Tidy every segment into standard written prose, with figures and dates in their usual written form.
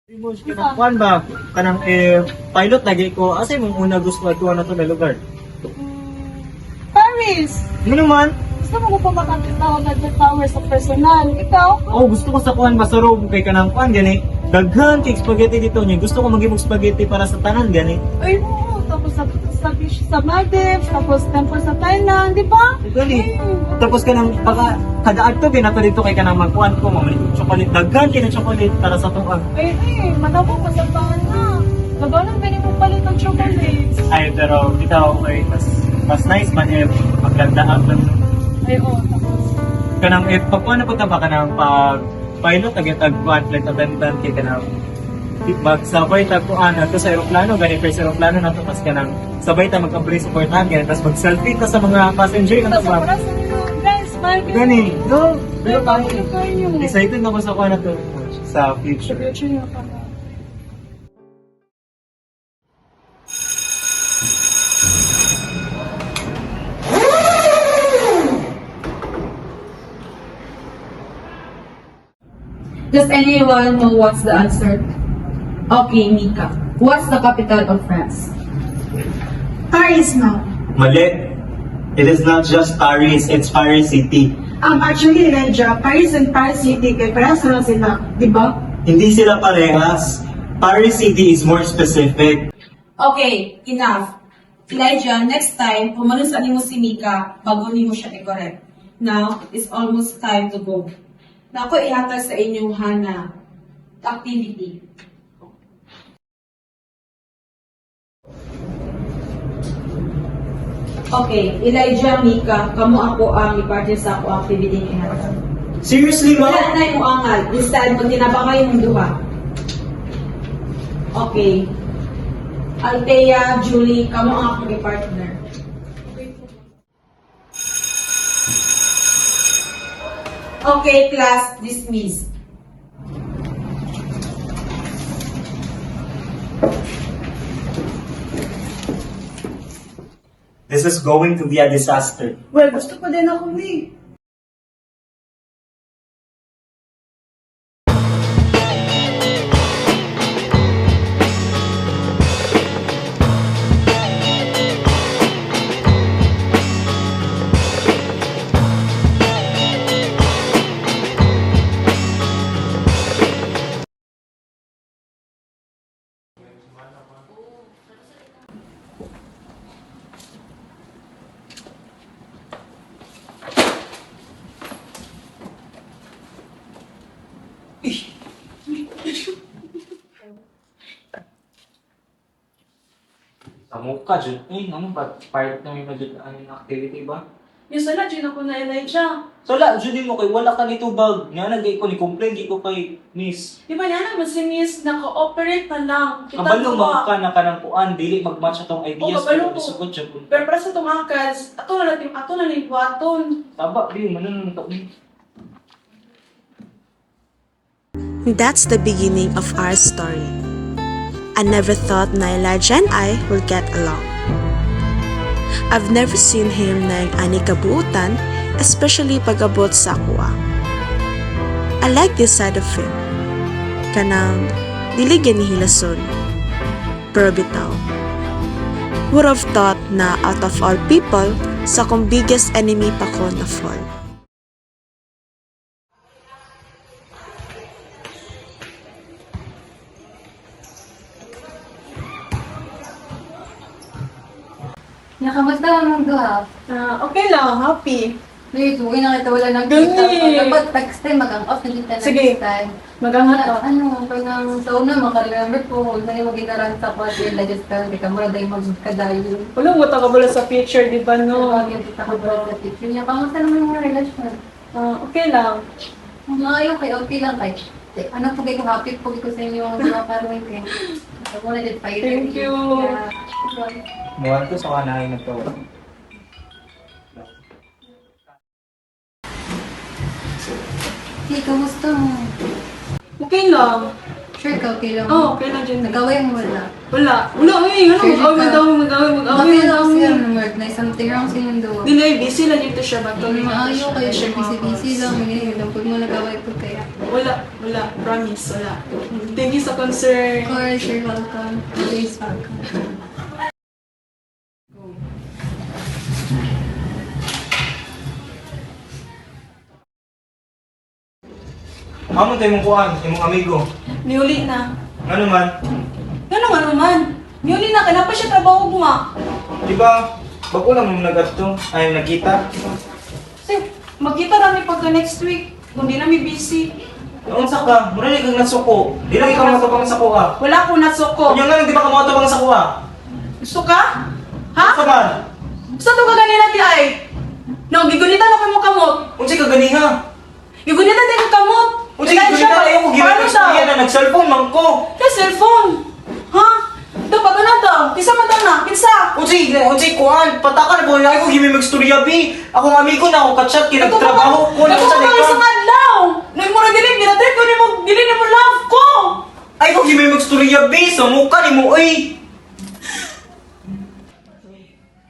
Imos kinang kuan ba kanang pilot lagi ko asa imong una gusto adtuan na to na lugar. Paris! Ano man? Gusto mo ko pa makakita na the power sa personal. Ikaw? Oh, gusto ko sa kuan masarog kay kanang kuan gani. Daghan kay spaghetti dito niya. Gusto ko magimog spaghetti para sa tanan gani. Ay, oo. Tapos sa beach sa Maldives, tapos temple sa Thailand, di ba? Gani. Tapos kanang pagka kada adto ginato dito kay kanang magkuan ko mamali chocolate daghan kay na chocolate para sa tuang. Ay, madamo ko sa tahan na. Nagalang pwede mo palit ng chocolates. Ay pero bitaw okay mas nice man maglandaan man. Ay, oo. Tapos, Kanang pagkuan na ba kanang pag pilot agad tagkuan flight attendant kay kanang magsabay ta kuan ato sa eroplano gani first eroplano nato pas kanang sabay ta mag-abri supportahan gani tapos mag-selfie ta sa mga passenger kanang sa ba para sa inyo, guys, bye. gani no pero Kayo. excited na ko sa kuan na to sa future. Future niyo pa na. Does anyone know what's the answer? Okay, Mika. What's the capital of France? Paris now. Mali. It is not just Paris, it's Paris City. Actually, Elijah, Paris and Paris City, kaya parehas na lang sila, di ba? Hindi sila parehas. Paris City is more specific. Okay, enough. Elijah, next time, pumanusan mo si Mika bago mo siya i-correct. Now, it's almost time to go. Na ako ihatag sa inyong hana activity. Okay, Elijah, Mika, kamo ako ang i-partner sa ako activity ni ihatag. Seriously, ma? Wala na yung angal. Instead, magtinabangay yung duha. Okay. Althea, Julie, kamo ang akong i-partner. Okay, class, dismissed. This is going to be a disaster. Well, gusto ko din ako ni. Amo ka, Jun. Ano ba? Part na may activity ba? Yung sala, dyan ako na Elijah. So, la, Jun, mo kay wala ka nito bag. Nga nagay ko ni complain, di ko kay miss. Di ba yan naman si Miss, naka-operate na lang. Kabalo dua. ka na kanang puan, dili magmatch atong ideas. kabalo ko. Sugod siya po. Pero para sa tumakas, ato na lang buhaton. Taba, di, manunong ka. That's the beginning of our story. I never thought na Elijah and I will get along. I've never seen him na yung ani kabuutan, especially pag-abot sa kuwa. I like this side of him. Kanang, diligyan ni Hilason. Pero bitaw. Would have thought na out of all people, sa kong biggest enemy pa ko na fall. Kamusta ang duha? Okay lang, happy. Wait, huwag na kita wala nang Gani. kita. Dapat text time, mag-ang-off na kita Sige. next time. Magangat to. Ano, pag nang sa una, makaremember ko, huwag na yung mag-inaran sa pati, just ka, hindi ka mura dahil magkadayo. Wala mo takabala sa picture, di ba no? Huwag yung kita ko ba sa picture niya. Kamusta naman yung relasyon? Okay lang. Maayo kay okay lang kay. Ano po kayo happy po ko sa inyo ang mga karoon kayo. Ako na din pa Thank you. Muwan ko sa kanahin na to. Hey, kamusta mo? Okay lang. Sure ka, okay lang. Okay lang dyan. Nagaway mo wala. Wala, eh. Ano, Sure mag-away. Okay lang siya ng work na something wrong sa inyong duwa. Dili, busy lang dito siya ba? Maayo kayo siya, busy-busy lang. Hindi, nampun mo nagaway po kaya. Wala. Promise, wala. Thank you sa concern. Of course, you're welcome. Always welcome. Amo tayo mong kuan, imong amigo. Niuli na. Ano man? Ganun nga naman. Niuli na, kaya pa siya trabaho mo nga. Di ba? Bago lang mong nagadto, ay nakita. Kasi, magkita kami pagka next week. Kung di na may busy. Naunsa ka, mura ni kang nasuko. Di lang ikaw matubang sa kuha. Wala akong nasuko. Kanya nga lang di ba ka matubang sa kuha? Gusto ka? Ha? Sa man? Gusto to ka ganina di ay? No, gigunitan ako mo kamot. Unsay ka ganiha? Gigunitan din ang kamot. Unsay Kailan siya gunitan ayaw ko paano gimik daw? na nag-cellphone man ko. Na cellphone. Ha? Ito, pag ano to? Kisa man na? Kinsa? Unsay kuan, pataka na po na ako gimi magstorya bi. Akong amigo na ako ka-chat kinagtrabaho ko na Ito sa ka isang ka. adlaw. Nung mo na dinig, ginatrip ko dili ni mo love ko. Ay ko gimi magstorya bi sa mukha ni mo oy.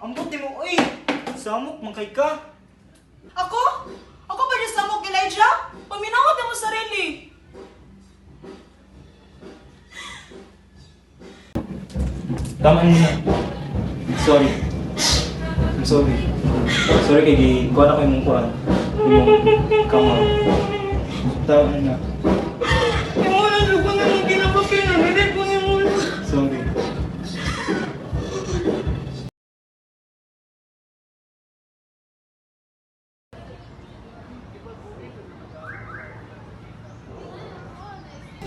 Ambot ni mo oy. Samok man kay ka. Ako? Ako ba yung samok, Elijah? Paminawat mo sarili. Tama niyo na. Sorry. I'm sorry. Sorry kay kuha na ko yung kuhan. Yung kama. Tama na. Yung wala ko na yung kinapapin. Hindi ko yung wala. Sorry.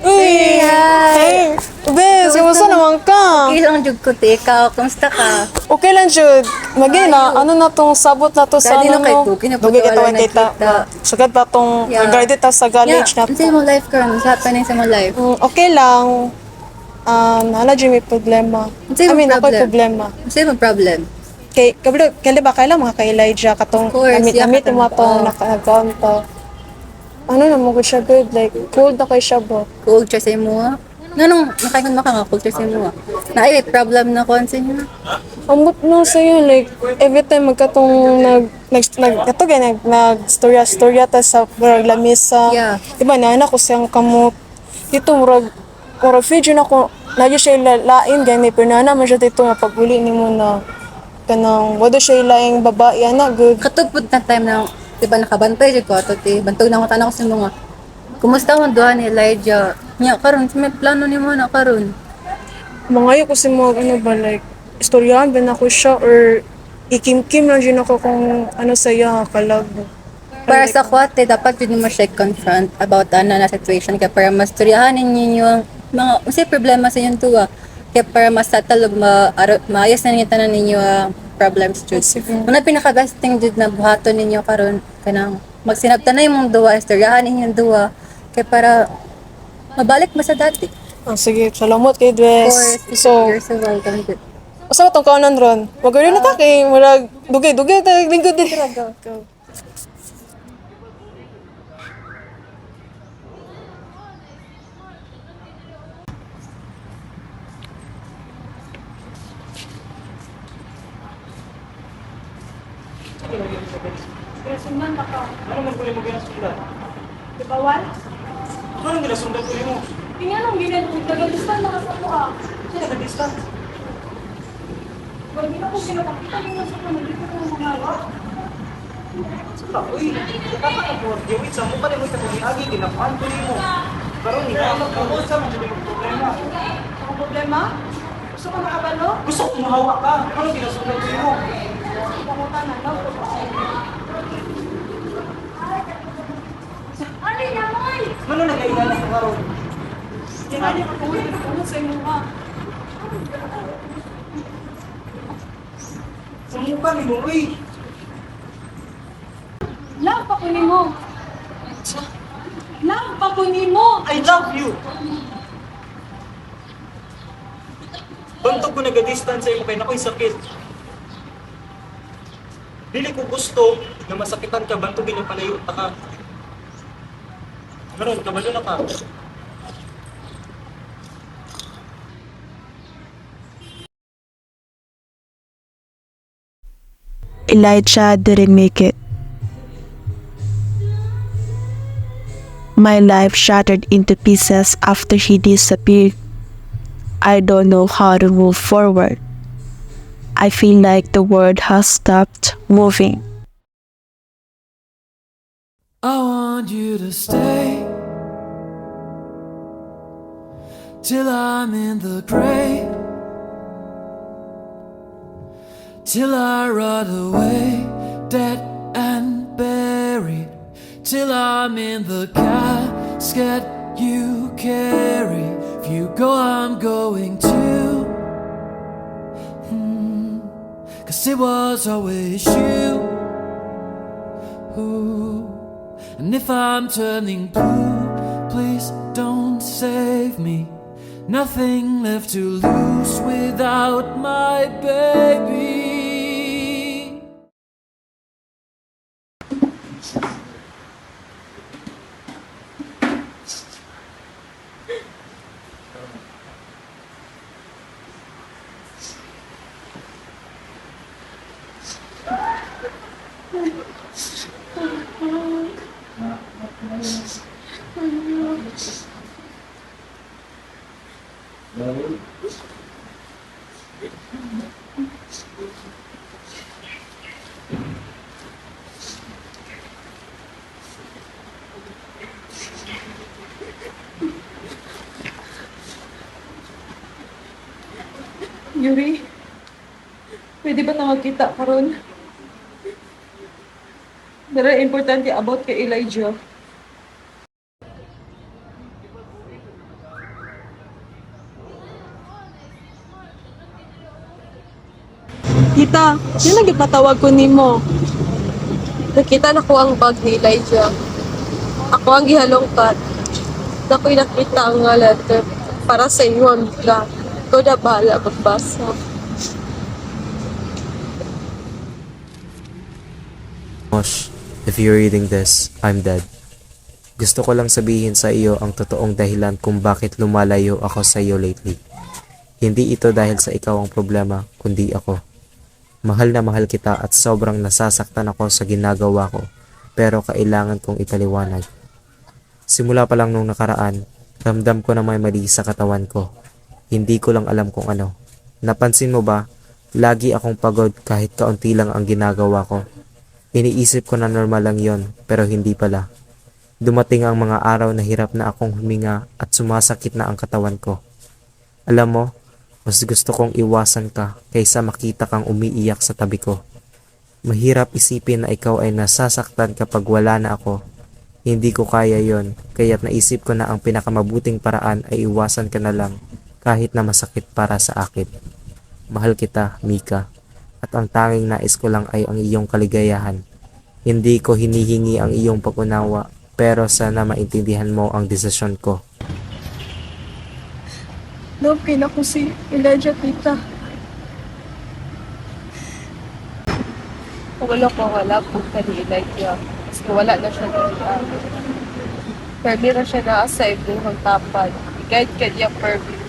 Uy! Hi! Bez, kamusta naman ka? Okay lang, Jug ko, te. Ikaw, kamusta ka? Okay lang, Jude. Magin na, ano na tong sabot na to sa Dali ano na kay mo? Cookie, Dugi kita napatawalan man kita. nakita. Sagad ba tong Yeah. regarded ta sa college na Ano sa imong life, Karon? Sa happening sa imong life? Okay lang. Nala Jimmy problema. Ano sa'yo I mean, problem? ako'y problema. Ano sa imong problem? Kaya ba kailan mga kay Elijah katong Of course, yeah, amit mo katong- itong naka-account to. Ano na mo siya good, like cold na kay siya ba? Culture sa imo, ha? Nganong nakaingon maka nga culture sa imo, ha? Na ay problem na kon sa inyo, ha? Ambot no sa'yo, like, every time magkatong nag-storya ta sa murag lamesa. Yeah. Diba, naanak ko siyang kamot. Dito, murag video na ko, nadyo siya lain, gani, pero naman siya dito nga paghuli ni mo na kanang, wado siya ilaing babae, ana, good. Katupod na time na, di ba nakabantay jud ko ato ti. Bantog na ko tanong ko sa mga. Kumusta man duha ni Elijah? Nya karon may plano nimo na karon. Mangayo ko si mo, ano ba, like, istoryahan ba na ko siya, or ikim-kim lang din ako kung ano sa'yo, kalag. Para sa kwate, dapat yun mo siya confront about ano na situation kaya para mas turyahan ninyo yung mga usay problema sa inyong tuwa. Kaya para mas tatalog maayos na ninyo tanan ninyo problems jud. Sige. Una pinaka-best thing jud na buhaton ninyo karon kanang magsinabtan na yung duwa, istoryahan ninyong duwa kaya para mabalik mo sa dati. Sige, salamat kay Of Dwes. course, So, you're so welcome. Jud. asa ba tong kaunan ron? Wag na ta kay murag dugay-dugay ta lingkod din. Go. Ano man puli mo ginasundan? Di bawal? Ano ginasundan puli mo? Tingnan nung ginagalistan na sa mukha. Sino ka distant? Wag na ko sinakakita mo na sa kanila ko ng mga awa. Saka, uy, nakaka na po. Jawit sa mukha ni mo ito kung iagi, ginapaan puli mo. Pero hindi ka alam kung sa mga problema. Ang problema? Gusto ko makabalo? Gusto ko mahawa ka. Ano ginasundan puli mo? Pangutan na, no? Ano naman? Ano nagkailan sa karon? Hindi nga niya kapuhin ko sa inyo ha. Sa mukha ni mo, uy. Love pa ko ni mo. Love pa ko ni mo. I love you. Bantog ko nag-distance sa imo kay nakoy sakit. Dili ko gusto na masakitan ka, bantugin yung palayo ta ka. Meron, kabalo na ka. Elijah didn't make it. My life shattered into pieces after he disappeared. I don't know how to move forward. I feel like the world has stopped moving. I want you to stay till I'm in the grave, till I rot away, dead and buried, till I'm in the casket you carry. If you go, I'm going too. 'Cause it was always you. And if I'm turning blue, please don't save me. Nothing left to lose without my baby. Yuri, pwede ba na magkita karon? Dara importante about kay Elijah. Tita, yun ang ipatawag ko nimo. Nakita na ko ang bag ni Elijah. Ako ang gihalongkat. Ako'y nakita ang nga letter para sa inyo ang bigla. Ikaw na bahala magbasa. Mosh, if you're reading this, I'm dead. Gusto ko lang sabihin sa iyo ang totoong dahilan kung bakit lumalayo ako sa iyo lately. Hindi ito dahil sa ikaw ang problema, kundi ako. Mahal na mahal kita at sobrang nasasaktan ako sa ginagawa ko, pero kailangan kong ipaliwanag. Simula pa lang nung nakaraan, ramdam ko na may mali sa katawan ko. Hindi ko lang alam kung ano. Napansin mo ba, lagi akong pagod kahit kaunti lang ang ginagawa ko. Iniisip ko na normal lang yon, pero hindi pala. Dumating ang mga araw na hirap na akong huminga at sumasakit na ang katawan ko. Alam mo, mas gusto kong iwasan ka kaysa makita kang umiiyak sa tabi ko. Mahirap isipin na ikaw ay nasasaktan kapag wala na ako. Hindi ko kaya yon, kaya't naisip ko na ang pinakamabuting paraan ay iwasan ka na lang kahit na masakit para sa akin. Mahal kita, Mika, at ang tanging nais ko lang ay ang iyong kaligayahan. Hindi ko hinihingi ang iyong pag-unawa, pero sana maintindihan mo ang desisyon ko. Love kay na ko si Elijah, tita. Wala po ka ni Elijah. Kasi wala na siya dito. Permi na siya na sa ibuhang tapad. I-guide ka niya, Permi.